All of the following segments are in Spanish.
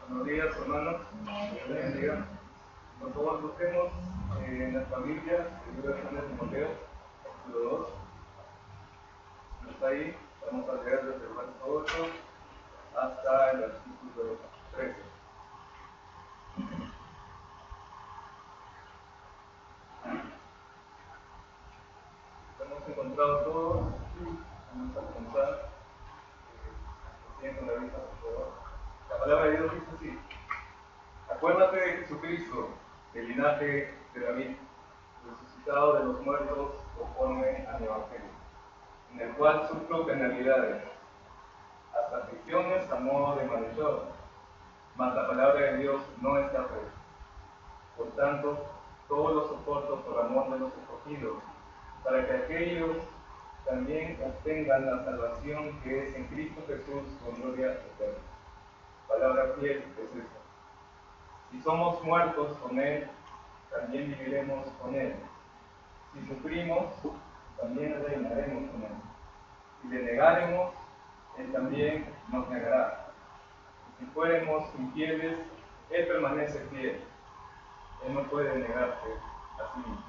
Buenos días, hermanos. Dios les bendiga. Por favor, busquemos en nuestra Biblia el libro de San Timoteo, capítulo 2. No está ahí, vamos a leer desde el verso 8 hasta el versículo 13. Hemos encontrado todos, vamos a comenzar. Con la vista, por favor. La palabra de Dios dice así: acuérdate de Jesucristo, del linaje de David, resucitado de los muertos conforme a mi evangelio, en el cual sufro penalidades, hasta aflicciones a modo de malhechor, mas la palabra de Dios no está presa. Por tanto, todo lo soporto por amor de los escogidos, para que aquellos también obtengan la salvación que es en Cristo Jesús con gloria eterna. Palabra fiel es esta: si somos muertos con Él, también viviremos con Él. Si sufrimos, también reinaremos con Él. Si le negaremos, Él también nos negará. Si fuéramos infieles, Él permanece fiel. Él no puede negarse a sí mismo.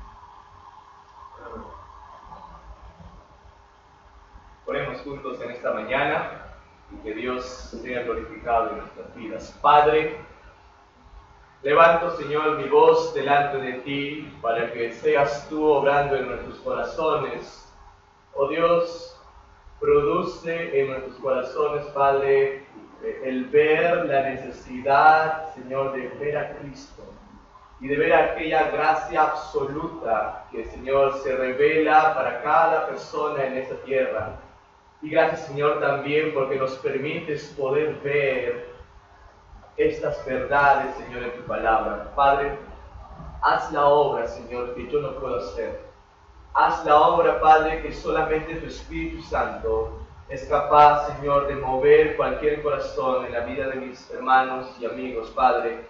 Oremos juntos en esta mañana y que Dios sea glorificado en nuestras vidas. Padre, levanto, Señor, mi voz delante de ti para que seas tú obrando en nuestros corazones. Oh Dios, produce en nuestros corazones, Padre, el ver la necesidad, Señor, de ver a Cristo y de ver aquella gracia absoluta que, Señor, se revela para cada persona en esta tierra. Y gracias, Señor, también porque nos permites poder ver estas verdades, Señor, en tu palabra. Padre, haz la obra, Señor, que yo no puedo hacer. Haz la obra, Padre, que solamente tu Espíritu Santo es capaz, Señor, de mover cualquier corazón en la vida de mis hermanos y amigos, Padre.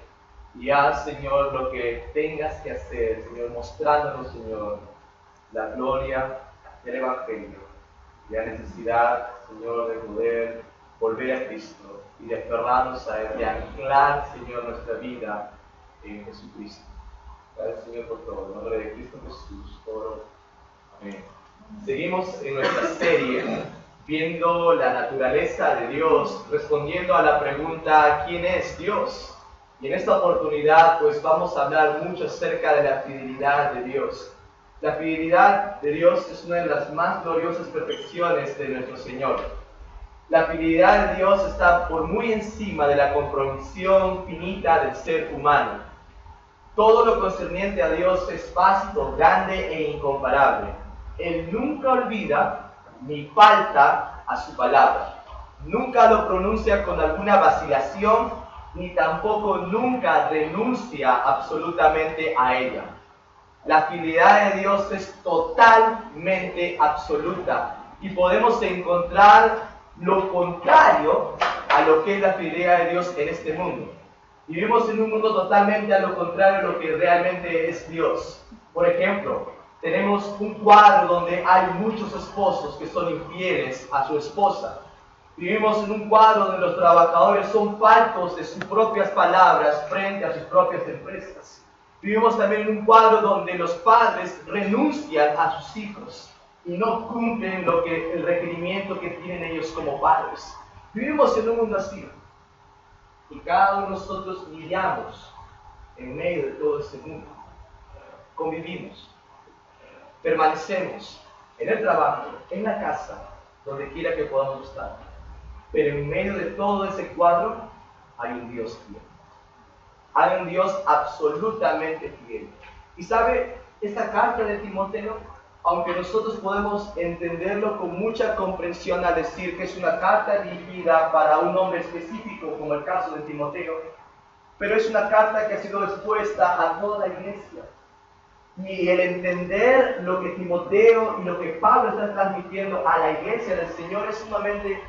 Y haz, Señor, lo que tengas que hacer, Señor, mostrándonos, Señor, la gloria del Evangelio y la necesidad, Señor, de poder volver a Cristo y de aferrarnos a Él, de anclar, Señor, nuestra vida en Jesucristo. Gracias, Señor, por todo. En nombre de Cristo Jesús, oro. Amén. Seguimos en nuestra serie viendo la naturaleza de Dios, respondiendo a la pregunta ¿quién es Dios? Y en esta oportunidad pues vamos a hablar mucho acerca de la fidelidad de Dios. La fidelidad de Dios es una de las más gloriosas perfecciones de nuestro Señor. La fidelidad de Dios está por muy encima de la comprensión finita del ser humano. Todo lo concerniente a Dios es vasto, grande e incomparable. Él nunca olvida ni falta a su palabra. Nunca lo pronuncia con alguna vacilación, ni tampoco nunca renuncia absolutamente a ella. La fidelidad de Dios es totalmente absoluta y podemos encontrar lo contrario a lo que es la fidelidad de Dios en este mundo. Vivimos en un mundo totalmente a lo contrario de lo que realmente es Dios. Por ejemplo, tenemos un cuadro donde hay muchos esposos que son infieles a su esposa. Vivimos en un cuadro donde los trabajadores son faltos de sus propias palabras frente a sus propias empresas. Vivimos también en un cuadro donde los padres renuncian a sus hijos y no cumplen el requerimiento que tienen ellos como padres. Vivimos en un mundo así. Y cada uno de nosotros lidiamos en medio de todo este mundo. Convivimos, permanecemos en el trabajo, en la casa, donde quiera que podamos estar. Pero en medio de todo ese cuadro hay un Dios fiel. Hay un Dios absolutamente fiel. Y sabe, esta carta de Timoteo, aunque nosotros podemos entenderlo con mucha comprensión al decir que es una carta dirigida para un hombre específico, como el caso de Timoteo, pero es una carta que ha sido expuesta a toda la iglesia. Y el entender lo que Timoteo y lo que Pablo está transmitiendo a la iglesia del Señor es sumamente,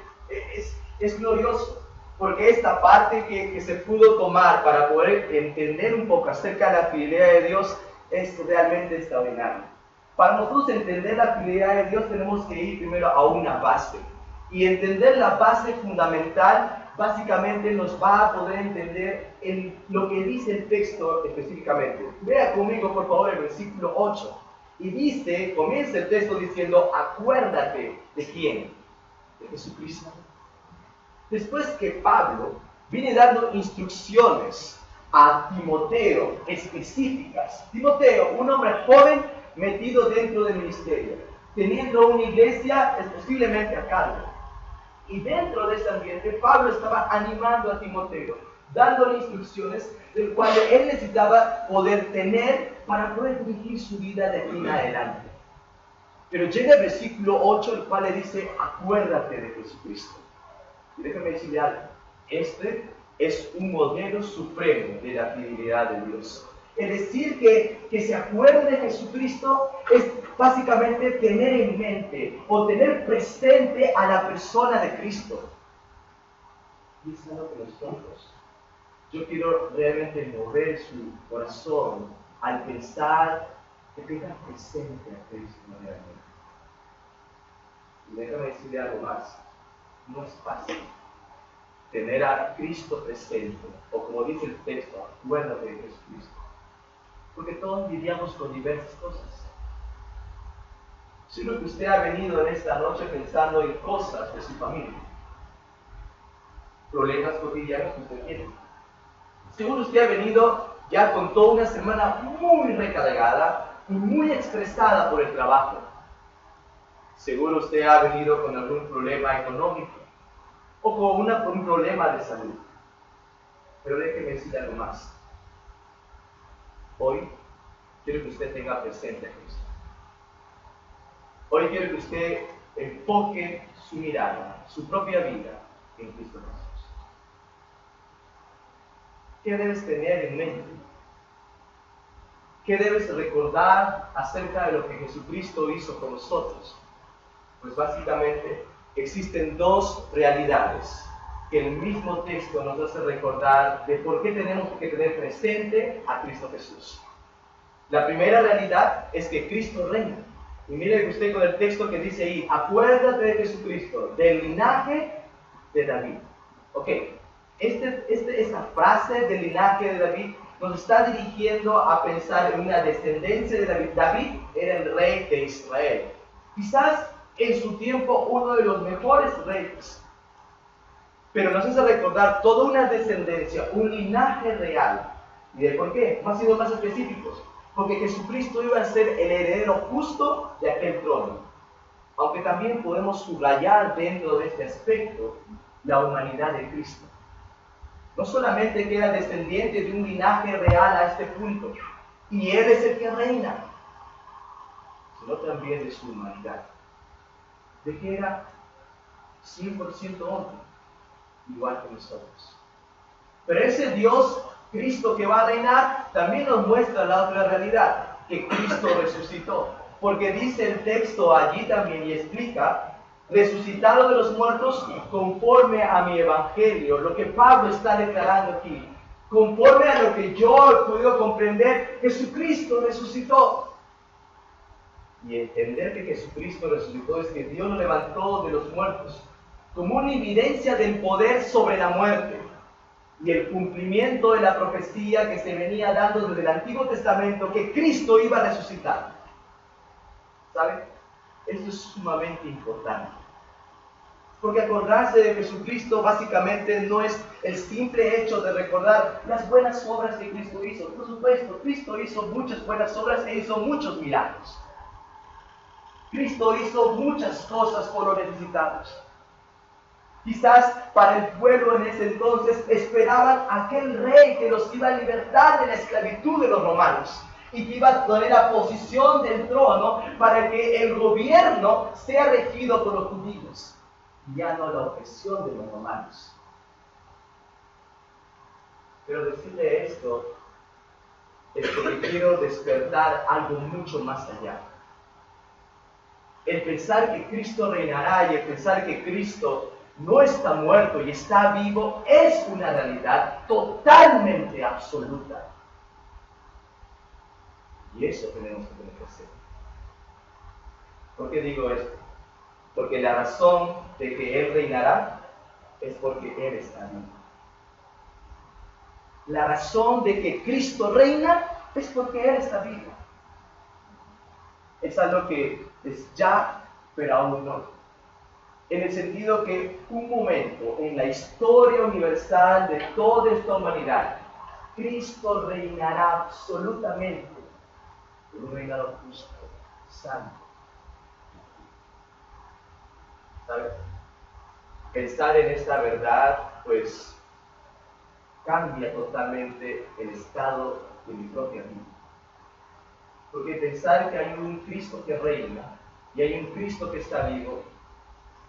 es glorioso. Porque esta parte que se pudo tomar para poder entender un poco acerca de la fidelidad de Dios es realmente extraordinaria. Para nosotros entender la fidelidad de Dios tenemos que ir primero a una base. Y entender la base fundamental básicamente nos va a poder entender lo que dice el texto específicamente. Vea conmigo, por favor, el versículo 8. Y dice, comienza el texto diciendo, acuérdate de quién, de Jesucristo. Después que Pablo viene dando instrucciones a Timoteo específicas. Timoteo, un hombre joven metido dentro del ministerio, teniendo una iglesia posiblemente a cargo. Y dentro de ese ambiente, Pablo estaba animando a Timoteo, dándole instrucciones del cual él necesitaba poder tener para poder dirigir su vida de aquí en adelante. Pero llega el versículo 8, el cual le dice, acuérdate de Jesucristo. Y déjame decirle algo, este es un modelo supremo de la fidelidad de Dios. Es decir, que se acuerde de Jesucristo es básicamente tener en mente o tener presente a la persona de Cristo. Y es algo que nosotros, yo quiero realmente mover su corazón al pensar que tenga presente a Cristo realmente. Y déjame decirle algo más, no es fácil tener a Cristo presente, o como dice el texto, acuérdate de Jesucristo. Porque todos lidiamos con diversas cosas. Seguro que usted ha venido en esta noche pensando en cosas de su familia, problemas cotidianos que usted tiene. Seguro usted ha venido ya con toda una semana muy recargada y muy estresada por el trabajo. Seguro usted ha venido con algún problema económico o con un problema de salud. Pero déjeme decir algo más. Hoy quiero que usted tenga presente a Cristo. Hoy quiero que usted enfoque su mirada, su propia vida en Cristo Jesús. ¿Qué debes tener en mente? ¿Qué debes recordar acerca de lo que Jesucristo hizo con nosotros? Pues básicamente existen dos realidades que el mismo texto nos hace recordar de por qué tenemos que tener presente a Cristo Jesús. La primera realidad es que Cristo reina. Y mire usted con el texto que dice ahí, acuérdate de Jesucristo, del linaje de David. Ok, esta frase del linaje de David nos está dirigiendo a pensar en una descendencia de David. David era el rey de Israel. Quizás en su tiempo uno de los mejores reyes. Pero nos hace recordar toda una descendencia, un linaje real. ¿Y de por qué? Más siendo más específicos. Porque Jesucristo iba a ser el heredero justo de aquel trono. Aunque también podemos subrayar dentro de este aspecto la humanidad de Cristo. No solamente que era descendiente de un linaje real a este punto, y Él es el que reina, sino también de su humanidad. De que era 100% hombre, igual que nosotros. Pero ese Dios, Cristo que va a reinar, también nos muestra la otra realidad, que Cristo resucitó. Porque dice el texto allí también y explica, resucitado de los muertos conforme a mi evangelio, lo que Pablo está declarando aquí, conforme a lo que yo he podido comprender, Jesucristo resucitó. Y entender que Jesucristo resucitó es que Dios lo levantó de los muertos, como una evidencia del poder sobre la muerte y el cumplimiento de la profecía que se venía dando desde el Antiguo Testamento, que Cristo iba a resucitar. ¿Saben? Esto es sumamente importante. Porque acordarse de Jesucristo básicamente no es el simple hecho de recordar las buenas obras que Cristo hizo. Por supuesto, Cristo hizo muchas buenas obras e hizo muchos milagros. Cristo hizo muchas cosas por los necesitados. Quizás para el pueblo en ese entonces esperaban a aquel rey que los iba a libertar de la esclavitud de los romanos y que iba a tener la posición del trono para que el gobierno sea regido por los judíos, ya no la opresión de los romanos. Pero decirle esto es porque quiero despertar algo mucho más allá. El pensar que Cristo reinará y el pensar que Cristo no está muerto y está vivo es una realidad totalmente absoluta. Y eso tenemos que tener que hacer. ¿Por qué digo esto? Porque la razón de que Él reinará es porque Él está vivo. La razón de que Cristo reina es porque Él está vivo. Es algo que es ya, pero aún no. En el sentido que un momento en la historia universal de toda esta humanidad, Cristo reinará absolutamente en un reinado justo, santo. ¿Sabes? Pensar en esta verdad, pues, cambia totalmente el estado de mi propia vida. Porque pensar que hay un Cristo que reina y hay un Cristo que está vivo,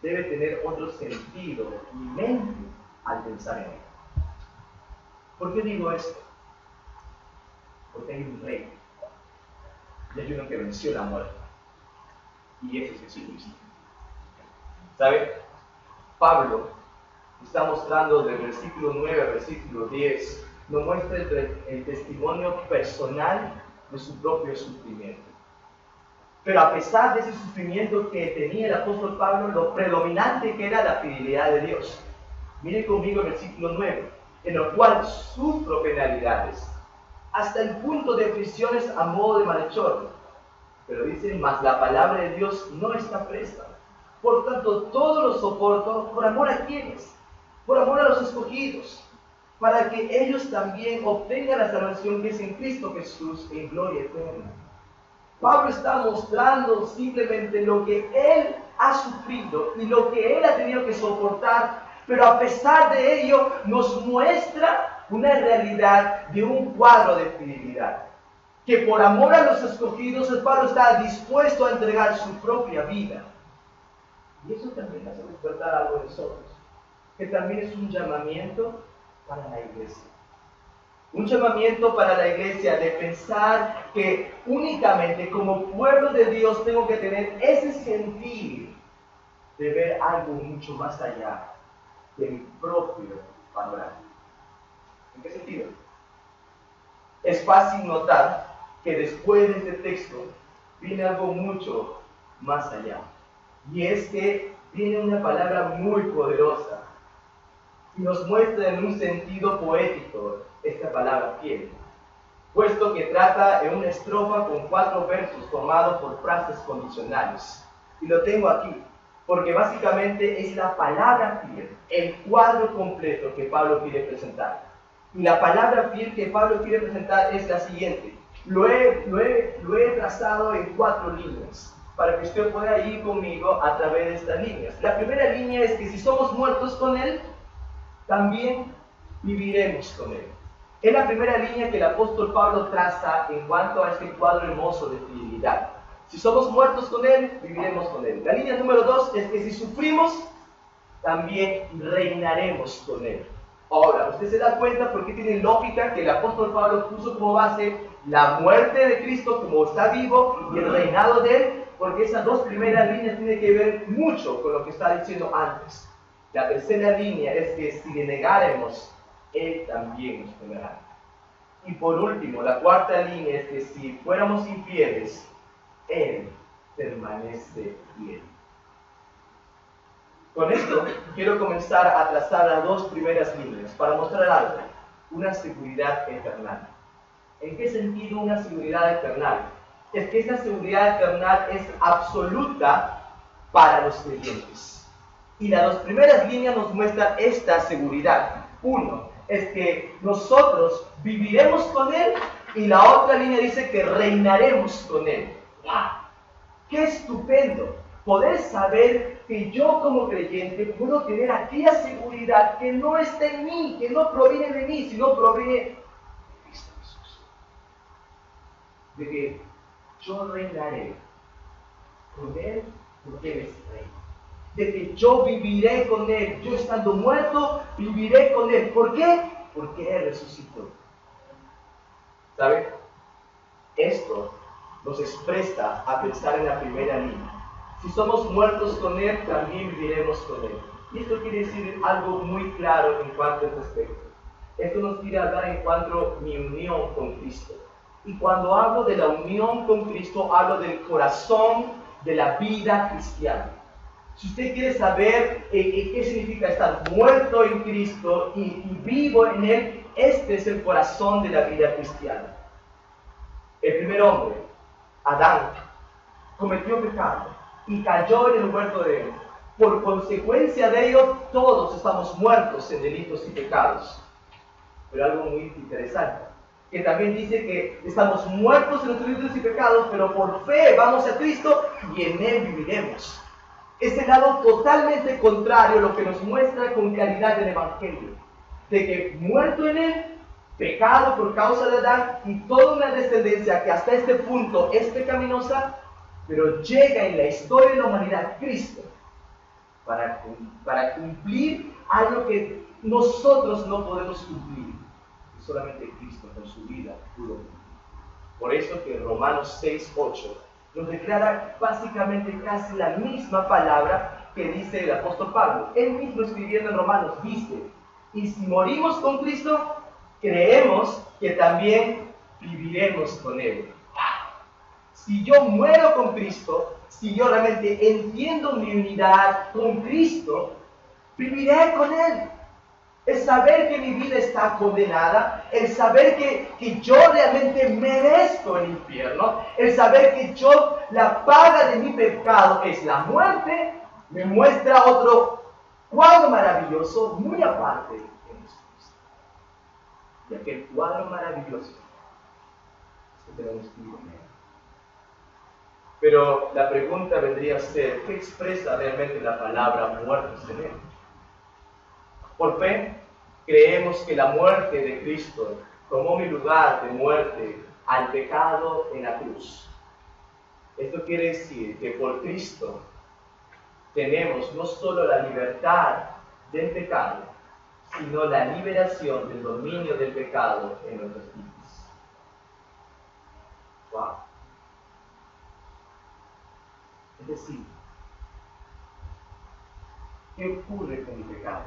debe tener otro sentido mi mente al pensar en él. ¿Por qué digo esto? Porque hay un rey y hay uno que venció la muerte, y ese es Jesucristo. ¿Sabe? Pablo está mostrando del versículo 9 al versículo 10, nos muestra el testimonio personal de su propio sufrimiento. Pero a pesar de ese sufrimiento que tenía el apóstol Pablo, lo predominante que era la fidelidad de Dios. Mire conmigo el versículo 9, en el cual sufro penalidades, hasta el punto de prisiones a modo de malhechor. Pero dice, mas la palabra de Dios no está presta. Por tanto, todo lo soporto por amor a quienes, por amor a los escogidos, para que ellos también obtengan la salvación que es en Cristo Jesús en gloria eterna. Pablo está mostrando simplemente lo que él ha sufrido y lo que él ha tenido que soportar, pero a pesar de ello nos muestra una realidad de un cuadro de fidelidad. Que por amor a los escogidos, el Pablo está dispuesto a entregar su propia vida. Y eso también hace despertar algo en nosotros, que también es un llamamiento para la iglesia. Un llamamiento para la iglesia de pensar que únicamente como pueblo de Dios tengo que tener ese sentir de ver algo mucho más allá de mi propio panorama. ¿En qué sentido? Es fácil notar que después de este texto viene algo mucho más allá. Y es que viene una palabra muy poderosa y nos muestra en un sentido poético esta palabra fiel, puesto que trata en una estrofa con 4 versos formados por frases condicionales. Y lo tengo aquí, porque básicamente es la palabra fiel, el cuadro completo que Pablo quiere presentar. Y la palabra fiel que Pablo quiere presentar es la siguiente. Lo he trazado en 4 líneas, para que usted pueda ir conmigo a través de estas líneas. La primera línea es que si somos muertos con Él, también viviremos con Él. Es la primera línea que el apóstol Pablo traza en cuanto a este cuadro hermoso de fidelidad. Si somos muertos con Él, viviremos con Él. La línea número 2 es que si sufrimos, también reinaremos con Él. Ahora, usted se da cuenta porque tiene lógica que el apóstol Pablo puso como base la muerte de Cristo como está vivo y el reinado de Él, porque esas 2 primeras líneas tienen que ver mucho con lo que está diciendo antes. La tercera línea es que si le negáremos, Él también nos negará. Y por último, la cuarta línea es que si fuéramos infieles, Él permanece fiel. Con esto quiero comenzar a trazar las 2 primeras líneas para mostrar algo, una seguridad eternal. ¿En qué sentido una seguridad eternal? Es que esa seguridad eternal es absoluta para los creyentes. Y las 2 primeras líneas nos muestran esta seguridad. Uno, es que nosotros viviremos con Él, y la otra línea dice que reinaremos con Él. ¡Wow! ¡Qué estupendo! Poder saber que yo como creyente puedo tener aquella seguridad que no está en mí, que no proviene de mí, sino proviene de Cristo Jesús. De que yo reinaré con Él porque Él es Rey. De que yo viviré con Él, yo estando muerto, viviré con Él. ¿Por qué? Porque Él resucitó. ¿Sabe? Esto nos expresa a pensar en la primera línea. Si somos muertos con Él, también viviremos con Él. Y esto quiere decir algo muy claro en cuanto a este aspecto. Esto nos quiere hablar en cuanto a mi unión con Cristo. Y cuando hablo de la unión con Cristo, hablo del corazón de la vida cristiana. Si usted quiere saber qué significa estar muerto en Cristo y vivo en Él, este es el corazón de la vida cristiana. El primer hombre, Adán, cometió pecado y cayó en el huerto de Edén. Por consecuencia de ello, todos estamos muertos en delitos y pecados. Pero algo muy interesante, que también dice que estamos muertos en nuestros delitos y pecados, pero por fe vamos a Cristo y en Él viviremos. Es el lado totalmente contrario a lo que nos muestra con claridad el Evangelio, de que muerto en Él, pecado por causa de Adán y toda una descendencia que hasta este punto es pecaminosa, pero llega en la historia de la humanidad Cristo para cumplir algo que nosotros no podemos cumplir. Y solamente Cristo con su vida pudo cumplir. Por eso que Romanos 6:8 nos declara básicamente casi la misma palabra que dice el apóstol Pablo. Él mismo escribiendo en Romanos dice, y si morimos con Cristo, creemos que también viviremos con Él. Si yo muero con Cristo, si yo realmente entiendo mi unidad con Cristo, viviré con Él. El saber que mi vida está condenada, el saber que yo realmente merezco el infierno, el saber que la paga de mi pecado es la muerte, me muestra otro cuadro maravilloso, muy aparte de Jesucristo. Y aquel cuadro maravilloso es que tenemos que vivir en Él. Pero la pregunta vendría a ser, ¿qué expresa realmente la palabra muertos en Él? Por fe, creemos que la muerte de Cristo tomó mi lugar de muerte al pecado en la cruz. Esto quiere decir que por Cristo tenemos no solo la libertad del pecado, sino la liberación del dominio del pecado en nuestras vidas. ¡Wow! Es decir, ¿qué ocurre con mi pecado?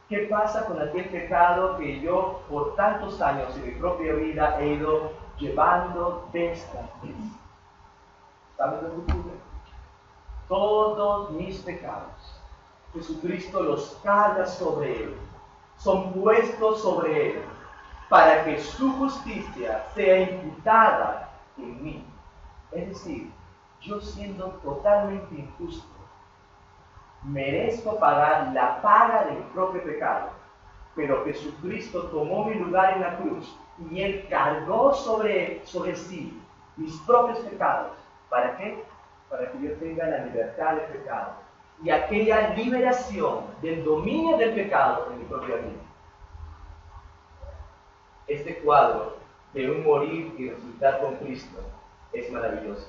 ¿Qué pasa con aquel pecado que yo por tantos años en mi propia vida he ido llevando desde vez? ¿Sabes lo que ocurre? Todos mis pecados, Jesucristo los carga sobre Él, son puestos sobre Él, para que su justicia sea imputada en mí. Es decir, yo siendo totalmente injusto, merezco pagar la paga del propio pecado, pero Jesucristo tomó mi lugar en la cruz y Él cargó sobre sí mis propios pecados. ¿Para qué? Para que yo tenga la libertad del pecado y aquella liberación del dominio del pecado en mi propia vida. Este cuadro de un morir y resucitar con Cristo es maravilloso.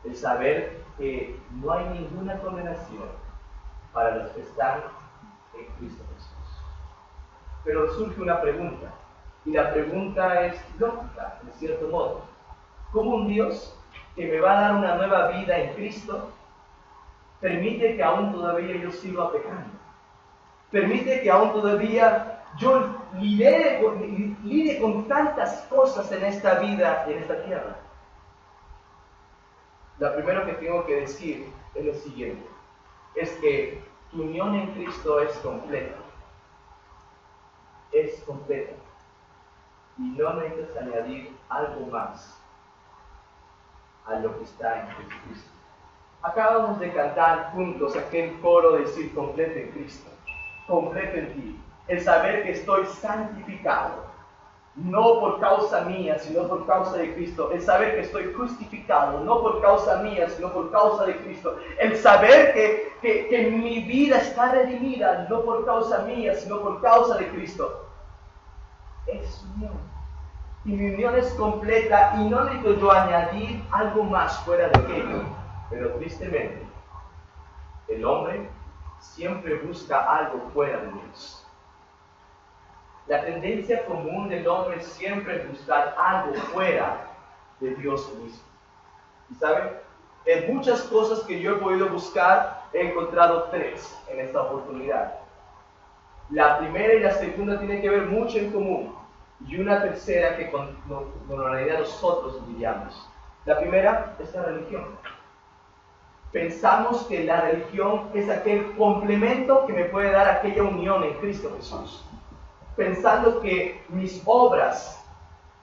El saber que no hay ninguna condenación para los que están en Cristo Jesús. Pero surge una pregunta, y la pregunta es lógica, de cierto modo. ¿Cómo un Dios que me va a dar una nueva vida en Cristo permite que aún todavía yo siga pecando? Permite que aún todavía yo lidie con tantas cosas en esta vida y en esta tierra. Lo primero que tengo que decir es lo siguiente, es que tu unión en Cristo es completa. Es completa. Y no necesitas añadir algo más a lo que está en Jesucristo. Acabamos de cantar juntos aquel coro de decir completo en Cristo, completo en ti. El saber que estoy santificado, no por causa mía, sino por causa de Cristo. El saber que estoy justificado, no por causa mía, sino por causa de Cristo. El saber que mi vida está redimida, no por causa mía, sino por causa de Cristo. Es unión. Y mi unión es completa y no necesito yo añadir algo más fuera de aquello. Pero tristemente, el hombre siempre busca algo fuera de Dios. La tendencia común del hombre siempre es buscar algo fuera de Dios mismo. Y saben, en muchas cosas que yo he podido buscar, he encontrado tres en esta oportunidad. La primera y la segunda tienen que ver mucho en común, y una tercera que con normalidad nosotros diríamos. La primera es la religión. Pensamos que la religión es aquel complemento que me puede dar aquella unión en Cristo Jesús. Pensando que mis obras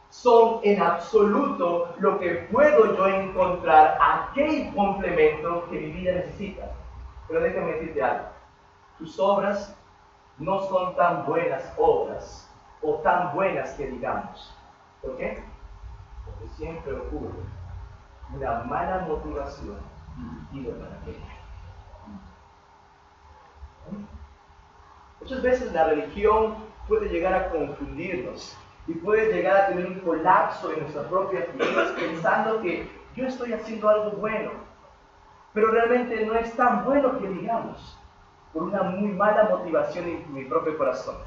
son en absoluto lo que puedo yo encontrar, aquel complemento que mi vida necesita. Pero déjame decirte algo, tus obras no son tan buenas obras, o tan buenas que digamos. ¿Por qué? Porque siempre ocurre una mala motivación dirigida para aquello. Muchas veces la religión puede llegar a confundirnos y puede llegar a tener un colapso en nuestras propias vidas pensando que yo estoy haciendo algo bueno, pero realmente no es tan bueno que digamos, por una muy mala motivación en mi propio corazón,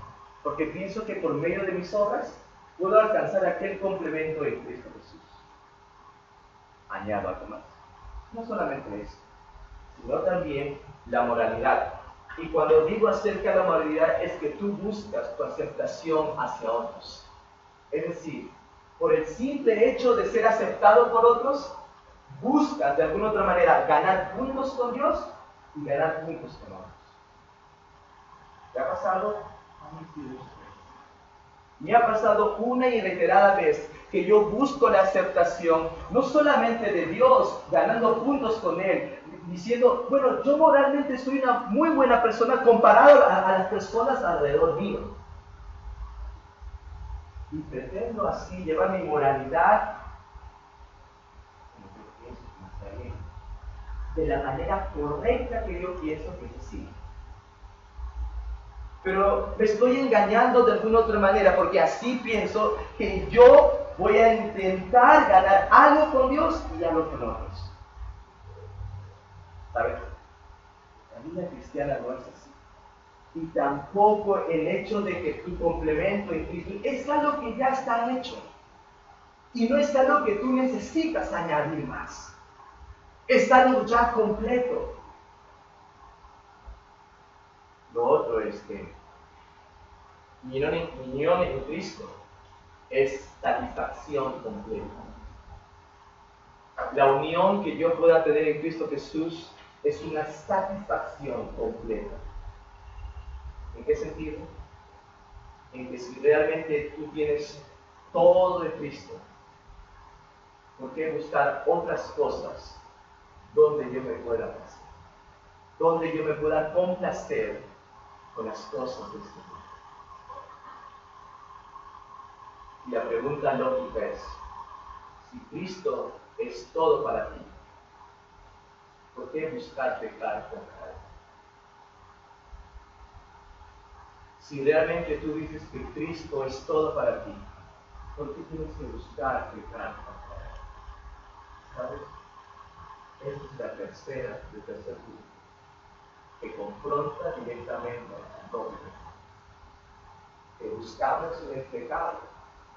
porque pienso que por medio de mis obras puedo alcanzar aquel complemento en Cristo Jesús. Añado algo más. No solamente eso, sino también la moralidad. Y cuando digo acerca de la moralidad es que tú buscas tu aceptación hacia otros. Es decir, por el simple hecho de ser aceptado por otros, buscas de alguna otra manera ganar puntos con Dios y ganar puntos con otros. ¿Te ha pasado? Me ha pasado una y reiterada vez que yo busco la aceptación, no solamente de Dios, ganando puntos con Él, diciendo, bueno, yo moralmente soy una muy buena persona comparado a las personas alrededor mío. Y pretendo así llevar mi moralidad, como yo pienso que está bien, de la manera correcta que yo pienso que es así. Pero me estoy engañando de alguna otra manera, porque así pienso que yo voy a intentar ganar algo con Dios y algo con otros. ¿Sabes? La vida cristiana no es así. Y tampoco el hecho de que tu complemento en Cristo es algo que ya está hecho. Y no es algo que tú necesitas añadir más. Es algo ya completo. Lo otro es que mi unión en Cristo es satisfacción completa. La unión que yo pueda tener en Cristo Jesús es una satisfacción completa. ¿En qué sentido? En que si realmente tú tienes todo de Cristo, ¿por qué buscar otras cosas donde yo me pueda placer? Donde yo me pueda complacer con las cosas de este mundo. Y la pregunta lógica es, si Cristo es todo para ti, ¿por qué buscar pecar contra Él? Si realmente tú dices que Cristo es todo para ti, ¿por qué tienes que buscar pecar contra Él? ¿Sabes? Esa es la el tercer punto, que confronta directamente a tu propio pecado. Que buscamos en el pecado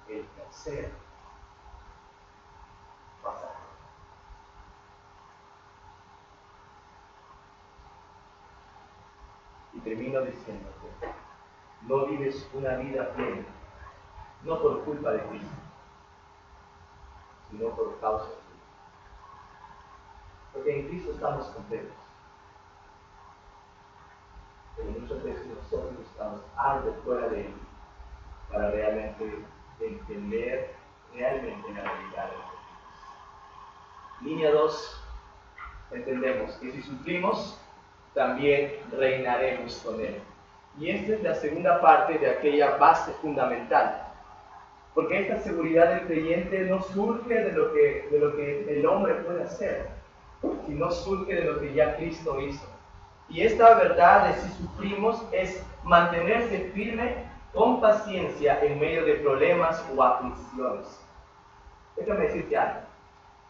el placer pasajero. Y termino diciéndote, no vives una vida plena, no por culpa de Cristo, sino por causa de Cristo. Porque en Cristo estamos completos. Pero muchas veces nosotros buscamos algo fuera de Él para realmente entender realmente la realidad de Dios. Línea 2, entendemos que si sufrimos, también reinaremos con Él. Y esta es la segunda parte de aquella base fundamental. Porque esta seguridad del creyente no surge de lo que el hombre puede hacer, sino surge de lo que ya Cristo hizo. Y esta verdad de si sufrimos es mantenerse firme con paciencia en medio de problemas o aflicciones. Déjame decirte algo.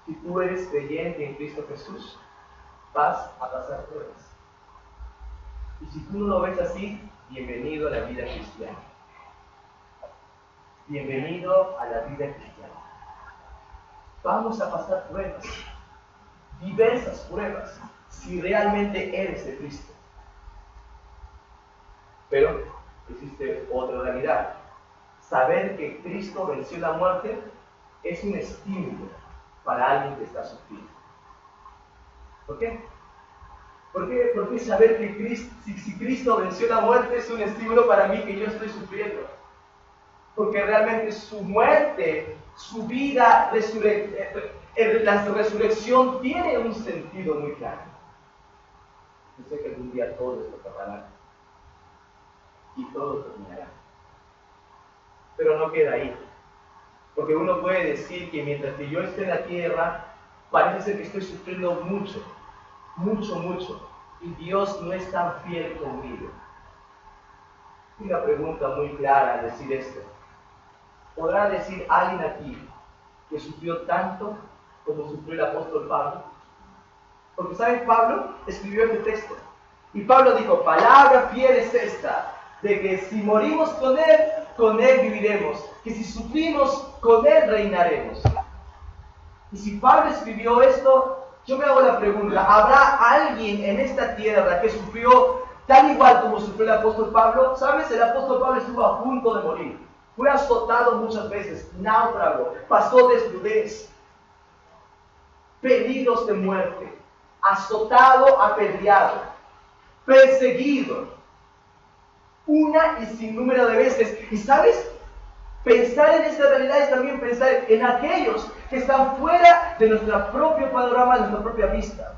Si tú eres creyente en Cristo Jesús, vas a pasar pruebas. Y si tú no lo ves así, bienvenido a la vida cristiana. Bienvenido a la vida cristiana. Vamos a pasar pruebas, diversas pruebas, si realmente eres de Cristo. Pero existe otra realidad. Saber que Cristo venció la muerte es un estímulo para alguien que está sufriendo. ¿Por qué? ¿Por qué? Porque saber que si Cristo venció la muerte es un estímulo para mí que yo estoy sufriendo. Porque realmente su muerte, su vida, la resurrección tiene un sentido muy claro. Yo sé que algún día todo esto acabará y todo terminará. Pero no queda ahí. Porque uno puede decir que mientras que yo esté en la tierra, parece ser que estoy sufriendo mucho, mucho, y Dios no es tan fiel conmigo. Una pregunta muy clara al decir esto. ¿Podrá decir alguien aquí que sufrió tanto como sufrió el apóstol Pablo? Porque, ¿saben? Pablo escribió este texto. Y Pablo dijo, palabra fiel es esta, de que si morimos con Él viviremos. Que si sufrimos, con Él reinaremos. Y si Pablo escribió esto, yo me hago la pregunta, ¿habrá alguien en esta tierra que sufrió tal igual como sufrió el apóstol Pablo? ¿Sabes? El apóstol Pablo estuvo a punto de morir. Fue azotado muchas veces, náufrago, pasó desnudez, peligros de muerte, azotado, apedreado, perseguido, una y sin número de veces. ¿Y sabes? Pensar en esta realidad es también pensar en aquellos que están fuera de nuestro propio panorama, de nuestra propia vista.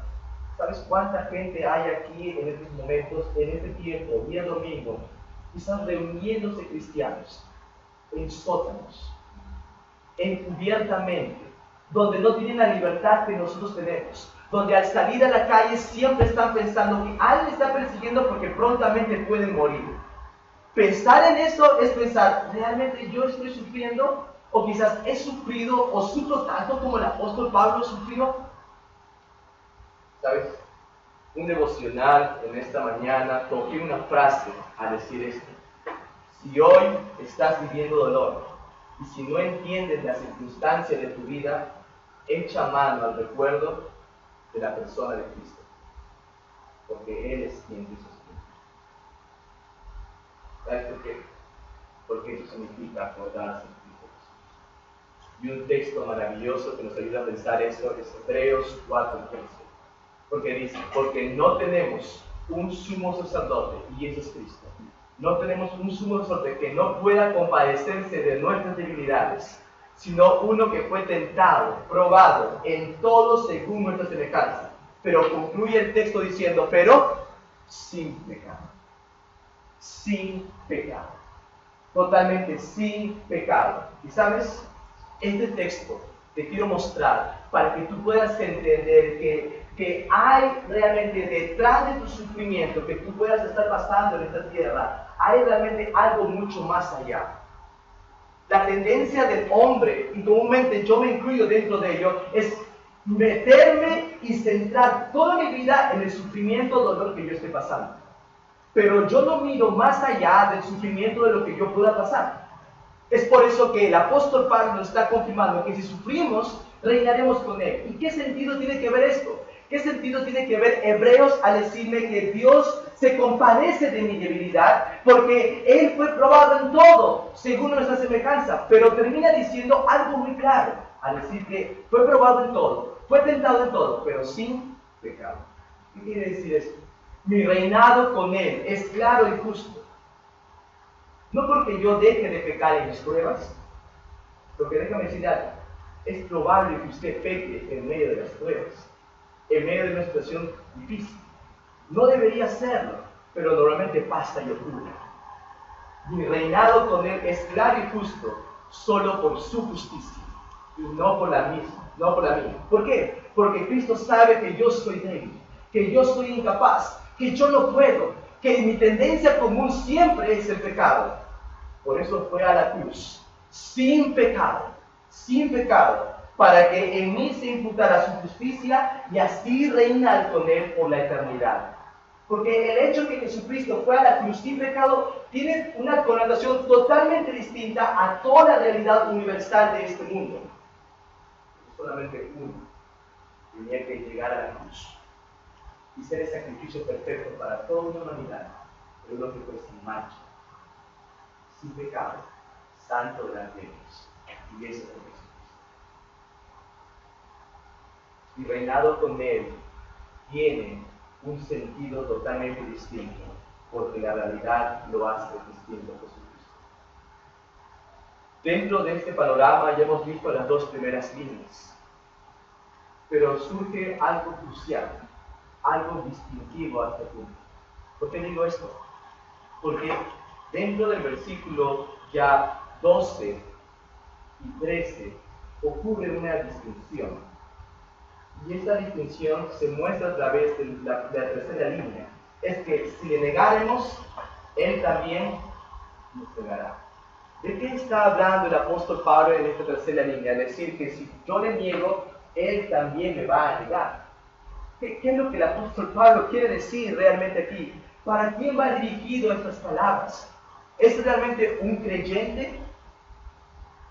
¿Sabes cuánta gente hay aquí en estos momentos, en este tiempo, día domingo, quizás reuniéndose cristianos en sótanos, encubiertamente, donde no tienen la libertad que nosotros tenemos, donde al salir a la calle siempre están pensando que alguien está persiguiendo porque prontamente pueden morir? Pensar en eso es pensar, ¿realmente yo estoy sufriendo? O quizás he sufrido o sufro tanto como el apóstol Pablo sufrió. ¿Sabes? Un devocional en esta mañana toqué una frase a decir esto. Si hoy estás viviendo dolor y si no entiendes la circunstancia de tu vida, echa mano al recuerdo de la persona de Cristo, porque Él es quien te sostiene. ¿Sabes por qué? Porque eso significa acordarse de Cristo Jesús. Y un texto maravilloso que nos ayuda a pensar esto es Hebreos 4:15. Porque dice, porque no tenemos un sumo sacerdote, y ese es Cristo. No tenemos un sumo sacerdote que no pueda compadecerse de nuestras debilidades, sino uno que fue tentado, probado en todo según nuestra semejanza. Pero concluye el texto diciendo, pero sin pecado. Sin pecado. Totalmente sin pecado. Y sabes, este texto te quiero mostrar para que tú puedas entender que hay realmente detrás de tu sufrimiento que tú puedas estar pasando en esta tierra, hay realmente algo mucho más allá. La tendencia del hombre, y comúnmente yo me incluyo dentro de ello, es meterme y centrar toda mi vida en el sufrimiento o dolor que yo estoy pasando. Pero yo no miro más allá del sufrimiento de lo que yo pueda pasar. Es por eso que el apóstol Pablo nos está confirmando que si sufrimos, reinaremos con Él. ¿Y qué sentido tiene que ver esto? ¿Qué sentido tiene que ver Hebreos al decirme que Dios se compadece de mi debilidad? Porque Él fue probado en todo, según nuestra semejanza. Pero termina diciendo algo muy claro, al decir que fue probado en todo, fue tentado en todo, pero sin pecado. ¿Qué quiere decir esto? Mi reinado con Él es claro y justo. No porque yo deje de pecar en mis pruebas, porque déjame decir algo, es probable que usted peque en medio de las pruebas, en medio de una situación difícil. No debería hacerlo, pero normalmente pasa y ocurre. Mi reinado con Él es claro y justo, solo por su justicia, y no por la misma, no por la mía. ¿Por qué? Porque Cristo sabe que yo soy débil, que yo soy incapaz, que yo no puedo, que mi tendencia común siempre es el pecado. Por eso fue a la cruz, sin pecado, para que en mí se imputara su justicia y así reinar con Él por la eternidad. Porque el hecho de que Jesucristo fue a la cruz sin pecado tiene una connotación totalmente distinta a toda la realidad universal de este mundo. Solamente uno tenía que llegar a la cruz y ser el sacrificio perfecto para toda una humanidad, pero uno que fue sin mancha, sin pecado, santo delante de Dios. Y eso fue Jesucristo. Y reinado con Él tiene un sentido totalmente distinto, porque la realidad lo hace distinto a Jesucristo. Dentro de este panorama ya hemos visto las dos primeras líneas, pero surge algo crucial, algo distintivo a este punto. ¿Por qué digo esto? Porque dentro del versículo ya 12 y 13 ocurre una distinción. Y esta distinción se muestra a través de la tercera línea. Es que si le negáremos, Él también nos negará. ¿De qué está hablando el apóstol Pablo en esta tercera línea? Es decir, que si yo le niego, Él también me va a negar. ¿Qué es lo que el apóstol Pablo quiere decir realmente aquí? ¿Para quién va dirigido estas palabras? ¿Es realmente un creyente?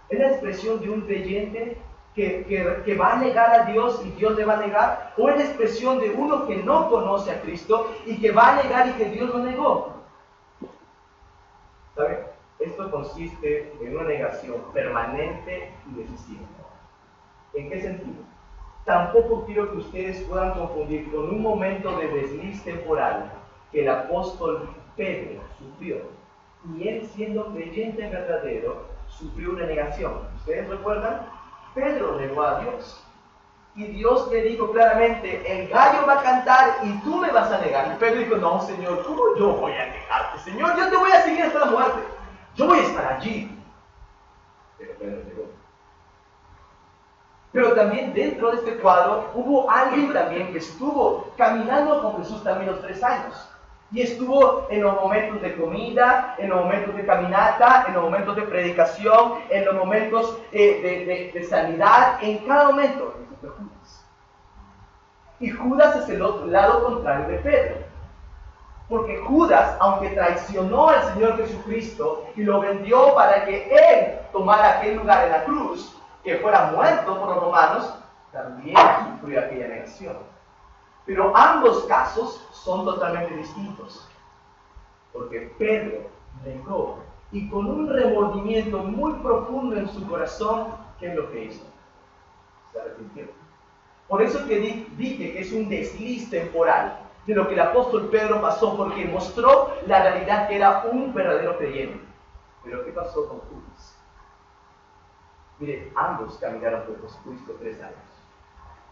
¿Es la expresión de un creyente que va a negar a Dios y Dios le va a negar? ¿O es la expresión de uno que no conoce a Cristo y que va a negar y que Dios lo negó? ¿Saben? Esto consiste en una negación permanente y decisiva. ¿En qué sentido? Tampoco quiero que ustedes puedan confundir con un momento de desliz temporal que el apóstol Pedro sufrió. Y él, siendo creyente verdadero, sufrió una negación. ¿Ustedes recuerdan? Pedro negó a Dios. Y Dios le dijo claramente, el gallo va a cantar y tú me vas a negar. Y Pedro dijo, no, Señor, ¿cómo yo voy a negarte? Señor, yo te voy a seguir hasta la muerte. Yo voy a estar allí. Pero Pedro negó. Pero también dentro de este cuadro hubo alguien también que estuvo caminando con Jesús también los 3 años. Y estuvo en los momentos de comida, en los momentos de caminata, en los momentos de predicación, en los momentos de sanidad, en cada momento. Ese fue Judas. Y Judas es el otro lado contrario de Pedro. Porque Judas, aunque traicionó al Señor Jesucristo y lo vendió para que Él tomara aquel lugar en la cruz, que fuera muerto por los romanos, también sufrió aquella negación. Pero ambos casos son totalmente distintos. Porque Pedro negó y con un remordimiento muy profundo en su corazón, ¿qué es lo que hizo? Se arrepintió. Por eso que dije que es un desliz temporal de lo que el apóstol Pedro pasó, porque mostró la realidad que era un verdadero creyente. Pero ¿qué pasó con Judas? Mire, ambos caminaron por Jesucristo 3 años.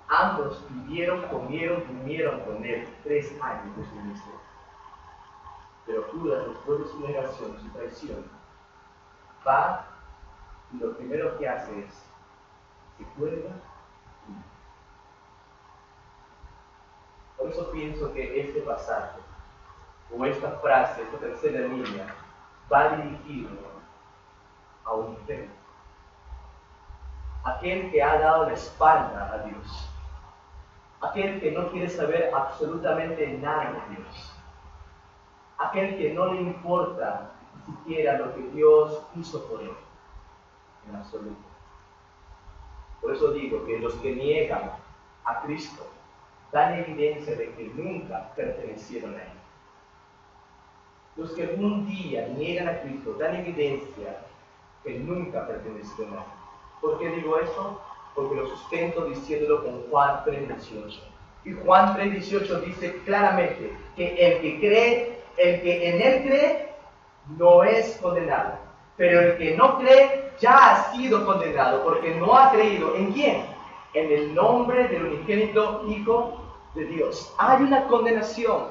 Ambos vivieron, comieron, durmieron con Él 3 años de su ministerio. Pero Judas, después de su negación, su traición, va y lo primero que hace es, se cuelga y huye. Por eso pienso que este pasaje, o esta frase, esta tercera línea, va dirigido a un inferno. Aquel que ha dado la espalda a Dios. Aquel que no quiere saber absolutamente nada de Dios. Aquel que no le importa ni siquiera lo que Dios hizo por él. En absoluto. Por eso digo que los que niegan a Cristo dan evidencia de que nunca pertenecieron a Él. Los que un día niegan a Cristo dan evidencia que nunca pertenecieron a Él. ¿Por qué digo esto? Porque lo sustento diciéndolo con Juan 3:18. Y Juan 3:18 dice claramente que el que cree, el que en Él cree, no es condenado. Pero el que no cree ya ha sido condenado, porque no ha creído. ¿En quién? En el nombre del unigénito Hijo de Dios. Hay una condenación.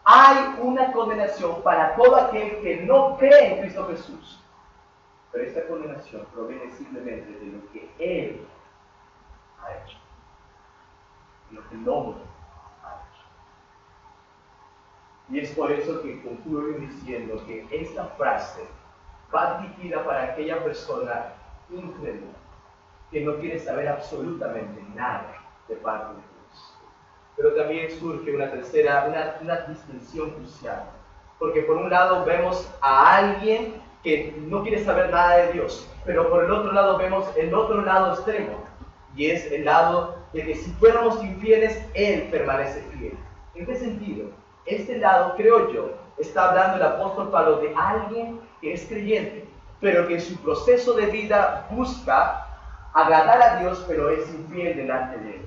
Hay una condenación para todo aquel que no cree en Cristo Jesús. Pero esta condenación proviene simplemente de lo que Él ha hecho. De lo que el hombre ha hecho. Y es por eso que concluyo diciendo que esta frase va dirigida para aquella persona incrédula que no quiere saber absolutamente nada de parte de Dios. Pero también surge una tercera, una distinción crucial. Porque por un lado vemos a alguien que no quiere saber nada de Dios, pero por el otro lado vemos el otro lado extremo, y es el lado de que si fuéramos infieles, Él permanece fiel. ¿En qué sentido? Este lado, creo yo, está hablando el apóstol Pablo de alguien que es creyente, pero que en su proceso de vida busca agradar a Dios, pero es infiel delante de Él.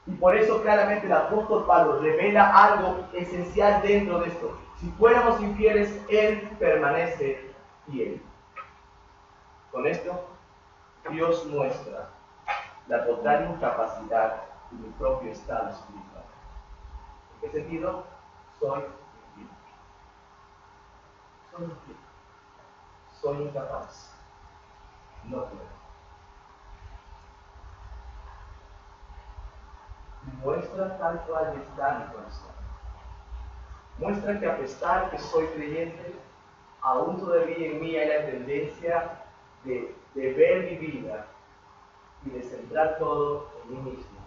Y por eso claramente el apóstol Pablo revela algo esencial dentro de esto. Si fuéramos infieles, Él permanece fiel. Con esto, Dios muestra la total incapacidad de mi propio estado espiritual. ¿En qué sentido? Soy infiel. Soy infiel. Soy incapaz. No puedo. Muestra tal cual está mi corazón. Muestra que a pesar que soy creyente, aún todavía en mí hay la tendencia de ver mi vida y de centrar todo en mí mismo.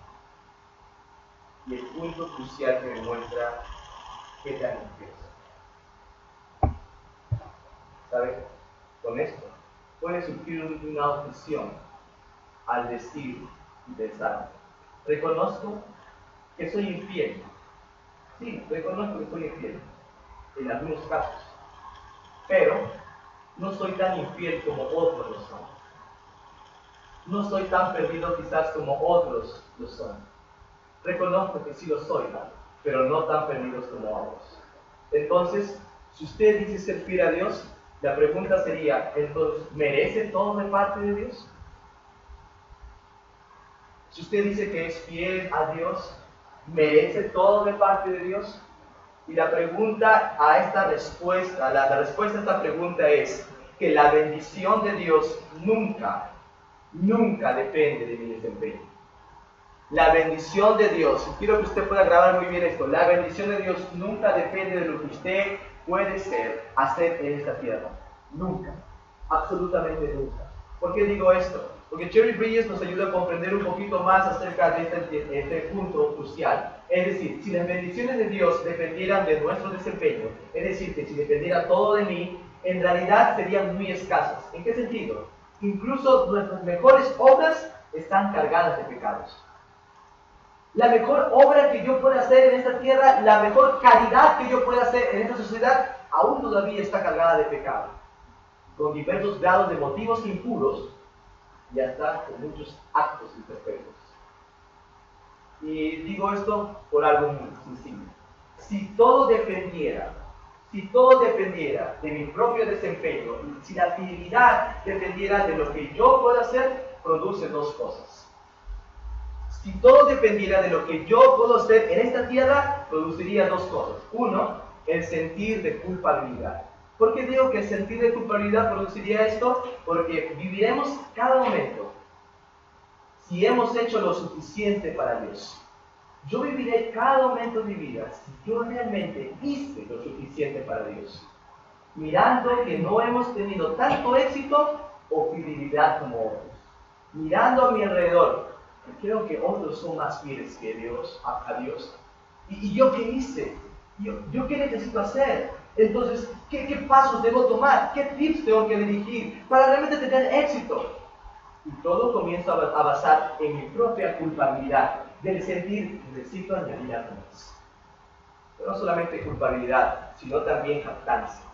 Y el punto crucial que me muestra qué tan infiel soy. ¿Sabes? Con esto puede surgir una objeción al decir y pensar: reconozco que soy infiel. Sí, reconozco que soy infiel en algunos casos, pero no soy tan infiel como otros lo son. No soy tan perdido quizás como otros lo son. Reconozco que sí lo soy, pero no tan perdidos como otros. Entonces, si usted dice ser fiel a Dios, la pregunta sería, entonces, ¿merece todo de parte de Dios? Si usted dice que es fiel a Dios, ¿merece todo de parte de Dios? Y la pregunta a esta respuesta, la respuesta a esta pregunta es que la bendición de Dios nunca depende de mi desempeño. La bendición de Dios, y quiero que usted pueda grabar muy bien esto, la bendición de Dios nunca depende de lo que usted puede hacer en esta tierra. Nunca, absolutamente nunca. ¿Por qué digo esto? Porque Cherry Bridges nos ayuda a comprender un poquito más acerca de este punto crucial. Es decir, si las bendiciones de Dios dependieran de nuestro desempeño, es decir, que si dependiera todo de mí, en realidad serían muy escasas. ¿En qué sentido? Incluso nuestras mejores obras están cargadas de pecados. La mejor obra que yo pueda hacer en esta tierra, la mejor caridad que yo pueda hacer en esta sociedad, aún todavía está cargada de pecado, con diversos grados de motivos impuros y hasta con muchos actos imperfectos. Y digo esto por algo muy sencillo. Si todo dependiera de mi propio desempeño, si la fidelidad dependiera de lo que yo pueda hacer, produce dos cosas. Si todo dependiera de lo que yo puedo hacer en esta tierra, produciría dos cosas. Uno, el sentir de culpabilidad. ¿Por qué digo que el sentir de culpabilidad produciría esto? Porque viviremos cada momento si hemos hecho lo suficiente para Dios. Yo viviré cada momento de mi vida si yo realmente hice lo suficiente para Dios, mirando que no hemos tenido tanto éxito o fidelidad como otros, mirando a mi alrededor. Creo que otros son más fieles que Dios, a Dios. ¿Y yo qué hice? ¿Yo qué necesito hacer? Entonces, ¿qué pasos debo tomar? ¿Qué tips tengo que dirigir para realmente tener éxito? Y todo comienza a basar en mi propia culpabilidad, del sentir, necesito añadir algo más. Pero no solamente culpabilidad, sino también jactancia.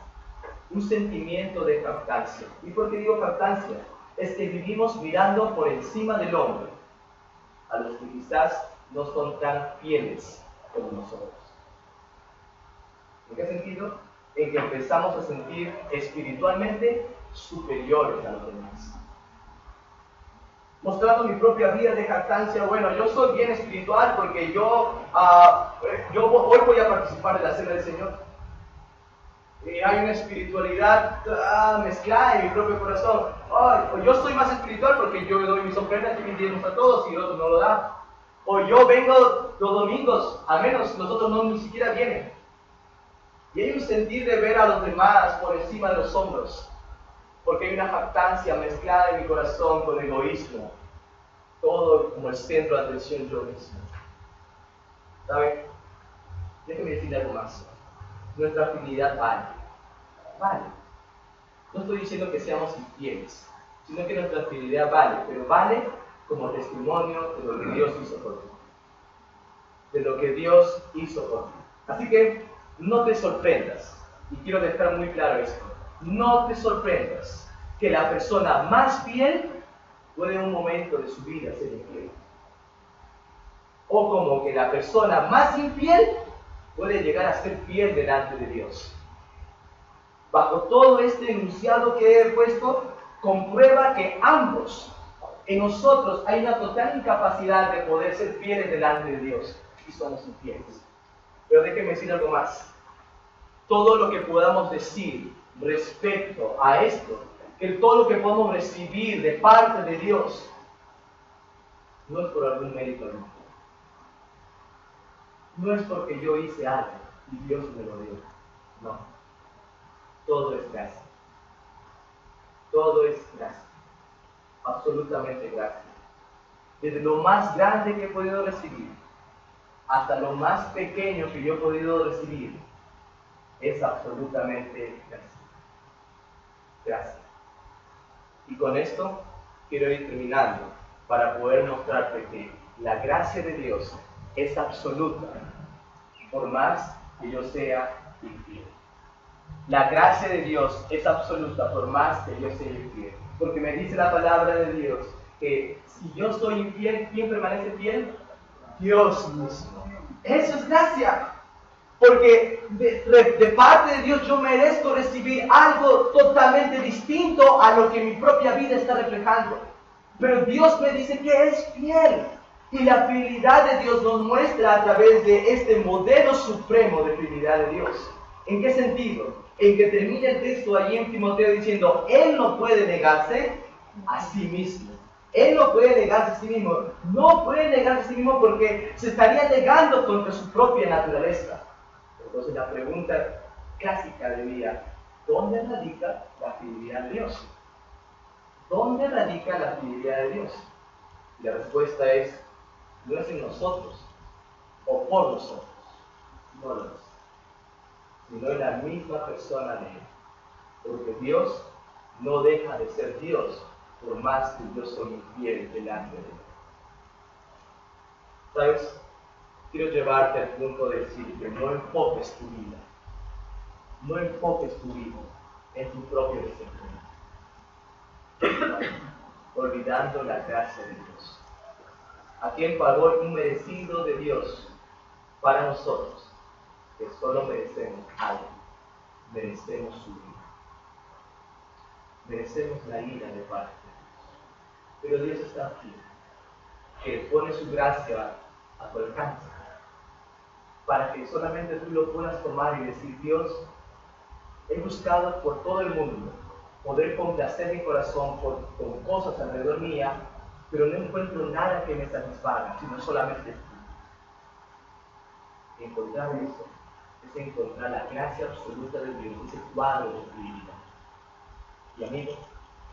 Un sentimiento de jactancia. ¿Y por qué digo jactancia? Es que vivimos mirando por encima del hombre a los que quizás no son tan fieles como nosotros. ¿En qué sentido? En que empezamos a sentir espiritualmente superiores a los demás. Mostrando mi propia vida de jactancia, bueno, yo soy bien espiritual porque yo hoy voy a participar de la cena del Señor. Y hay una espiritualidad mezclada en mi propio corazón. Yo soy más espiritual porque yo doy mis ofrendas y mis diezmos a todos y el otro no lo da. O yo vengo los domingos, al menos los otros no ni siquiera vienen. Y hay un sentir de ver a los demás por encima de los hombros, porque hay una jactancia mezclada en mi corazón con egoísmo, todo como el centro de atención yo mismo. ¿Saben? Déjenme decirle algo más. Nuestra fidelidad vale. No estoy diciendo que seamos infieles, sino que nuestra fidelidad vale, pero vale como testimonio de lo que Dios hizo por ti. De lo que Dios hizo por ti. Así que no te sorprendas, y quiero dejar muy claro esto, no te sorprendas que la persona más fiel puede en un momento de su vida ser infiel. o como que la persona más infiel puede llegar a ser fiel delante de Dios. Bajo todo este enunciado que he puesto, comprueba que ambos, en nosotros hay una total incapacidad de poder ser fieles delante de Dios y somos infieles. Pero déjenme decir algo más. Todo lo que podamos decir respecto a esto, que todo lo que podamos recibir de parte de Dios, no es por algún mérito alguno. No es porque yo hice algo y Dios me lo dio. No. Todo es gracia. Todo es gracia. Absolutamente gracia. Desde lo más grande que he podido recibir hasta lo más pequeño que yo he podido recibir, es absolutamente gracia. Gracia. Y con esto quiero ir terminando para poder mostrarte que la gracia de Dios es absoluta, por más que yo sea infiel. La gracia de Dios es absoluta, por más que yo sea infiel. Porque me dice la palabra de Dios que si yo soy infiel, ¿quién permanece fiel? Dios mismo. Eso es gracia. Porque de parte de Dios yo merezco recibir algo totalmente distinto a lo que mi propia vida está reflejando. Pero Dios me dice que es fiel. Y la fidelidad de Dios nos muestra a través de este modelo supremo de fidelidad de Dios. ¿En qué sentido? En que termina el texto allí en Timoteo diciendo, Él no puede negarse a sí mismo. Él no puede negarse a sí mismo. No puede negarse a sí mismo porque se estaría negando contra su propia naturaleza. Entonces la pregunta clásica diría, ¿dónde radica la fidelidad de Dios? ¿Dónde radica la fidelidad de Dios? Y la respuesta es, no es en nosotros o por nosotros, no lo es, sino en la misma persona de Él. Porque Dios no deja de ser Dios por más que yo soy infiel delante de Él. ¿Sabes? Quiero llevarte al punto de decir que no enfoques tu vida. No enfoques tu vida en tu propio desempeño, olvidando la gracia de Dios. Aquel favor inmerecido de Dios para nosotros, que solo merecemos algo, merecemos su vida. Merecemos la ira de parte de Dios. Pero Dios está aquí, que pone su gracia a tu alcance, para que solamente tú lo puedas tomar y decir, Dios, he buscado por todo el mundo poder complacer mi corazón con cosas alrededor mía, pero no encuentro nada que me satisfaga, sino solamente tú. Encontrar eso es encontrar la gracia absoluta de Dios, ese cuadro de tu vida. Y amigo,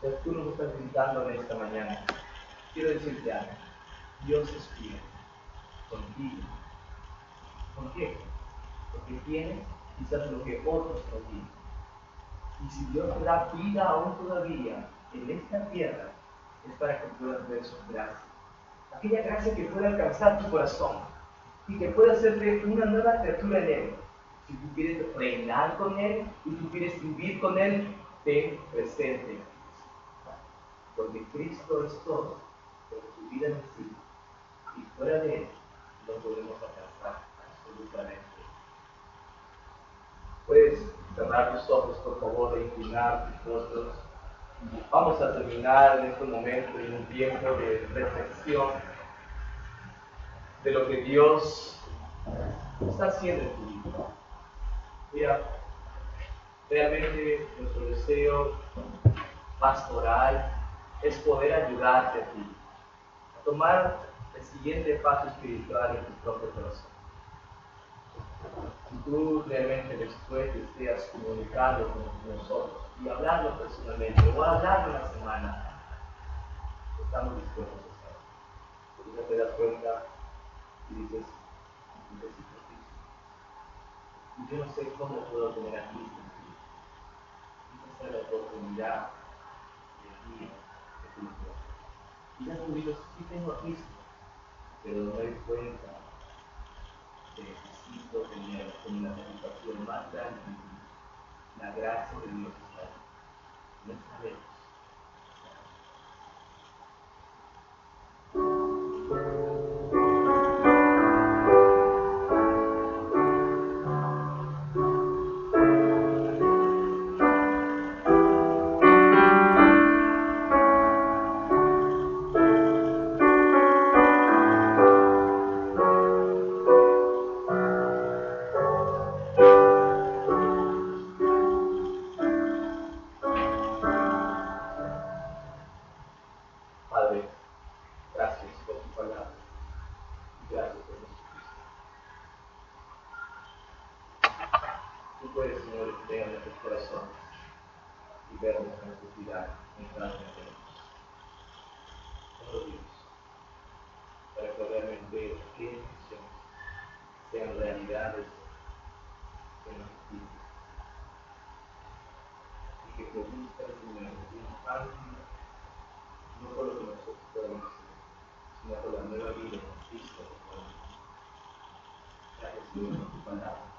si tú nos estás gritando en esta mañana, quiero decirte algo. Dios es fiel contigo. ¿Por qué? Porque tiene quizás lo que otros no tienen. Y si Dios te da vida aún todavía en esta tierra, es para que puedas ver su gracia. Aquella gracia que pueda alcanzar tu corazón y que pueda hacerte una nueva criatura en Él. Si tú quieres reinar con Él y tú quieres vivir con Él, ten presente. Porque Cristo es todo, pero tu vida necesita. Y fuera de Él no podemos alcanzar absolutamente. Puedes cerrar tus ojos, por favor, e inclinar tus rostros. Vamos a terminar en este momento en un tiempo de reflexión de lo que Dios está haciendo en tu vida. Mira, realmente nuestro deseo pastoral es poder ayudarte a ti a tomar el siguiente paso espiritual en tu propio corazón. Si tú realmente después deseas comunicarlo con nosotros y hablarlo personalmente o hablarlo una semana, estamos dispuestos a hacerlo. Porque ya te das cuenta y dices, necesito a Cristo. Y yo no sé cómo puedo tener a Cristo en ti. Esa es la oportunidad de guía de Cristo. Y ya tú dices, sí tengo a Cristo, pero no doy cuenta que necesito tener una satisfacción más grande. La gracia de Dios está ahí. No está lejos. puedes, Señor, estar en nuestros corazones y ver nuestra necesidad en cada uno de nosotros. Oh Dios, para que realmente las bendiciones sean realidades en nuestras vidas y que produzca, Señor, un cambio, no por lo que nosotros podemos hacer, sino por la nueva vida en Cristo que podemos. Gracias, Señor, por tu palabra.